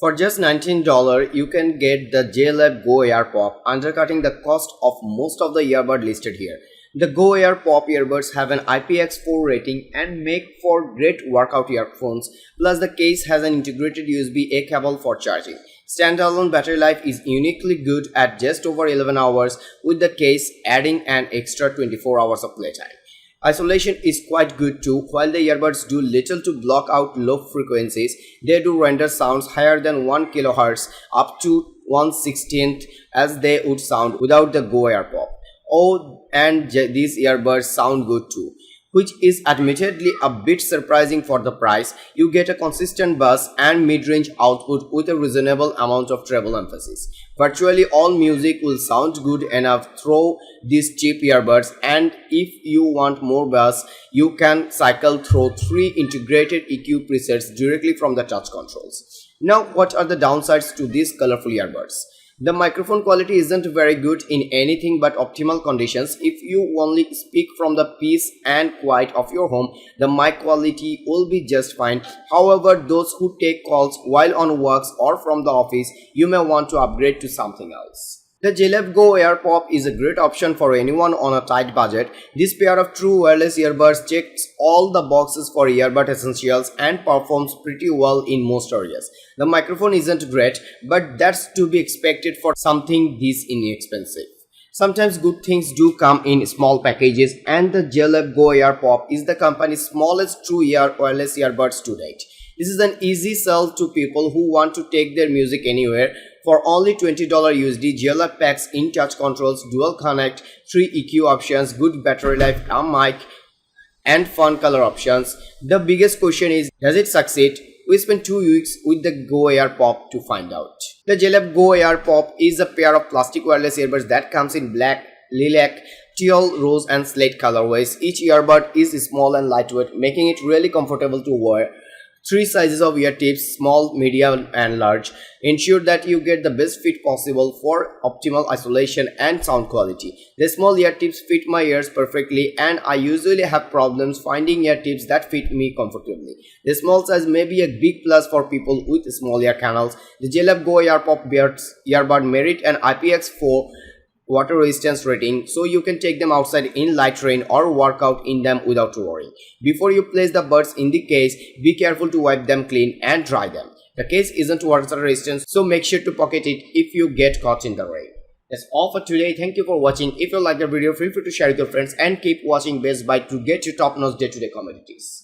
For just $19, you can get the JLab Go Air Pop, undercutting the cost of most of the earbud listed here. The Go Air Pop earbuds have an IPX4 rating and make for great workout earphones, plus the case has an integrated USB-A cable for charging. Standalone battery life is uniquely good at just over 11 hours, with the case adding an extra 24 hours of playtime. Isolation is quite good too. While the earbuds do little to block out low frequencies, they do render sounds higher than 1 kHz up to 1/16th as they would sound without the Go Air Pop. Oh, and these earbuds sound good too, which is admittedly a bit surprising for the price. You get a consistent bass and mid-range output with a reasonable amount of treble emphasis. Virtually all music will sound good enough through these cheap earbuds, and if you want more bass, you can cycle through 3 integrated EQ presets directly from the touch controls. Now, what are the downsides to these colorful earbuds? The microphone quality isn't very good in anything but optimal conditions. If you only speak from the peace and quiet of your home, the mic quality will be just fine. However, those who take calls while on walks or from the office, you may want to upgrade to something else. The JLab Go Air Pop is a great option for anyone on a tight budget. This pair of true wireless earbuds checks all the boxes for earbud essentials and performs pretty well in most areas. The microphone isn't great, but that's to be expected for something this inexpensive. Sometimes good things do come in small packages, and the JLab Go Air Pop is the company's smallest true wireless earbuds to date. This is an easy sell to people who want to take their music anywhere. For only $20 USD, JLab packs in-touch controls, dual connect, 3 EQ options, good battery life, a mic, and fun color options. The biggest question is, does it succeed? We spent 2 weeks with the Go Air Pop to find out. The JLab Go Air Pop is a pair of plastic wireless earbuds that comes in black, lilac, teal, rose, and slate colorways. Each earbud is small and lightweight, making it really comfortable to wear. 3 sizes of ear tips, small, medium, and large, ensure that you get the best fit possible for optimal isolation and sound quality. The small ear tips fit my ears perfectly, and I usually have problems finding ear tips that fit me comfortably. The small size may be a big plus for people with small ear canals. The JLab Go Air Pop earbud merit an IPX4 water resistance rating, so you can take them outside in light rain or work out in them without worrying. Before you place the buds in the case, be careful to wipe them clean and dry them. The case isn't water resistant, so make sure to pocket it if you get caught in the rain. That's all for today. Thank you for watching. If you like the video, feel free to share with your friends and keep watching Best Buy to get your top-notch day-to-day commodities.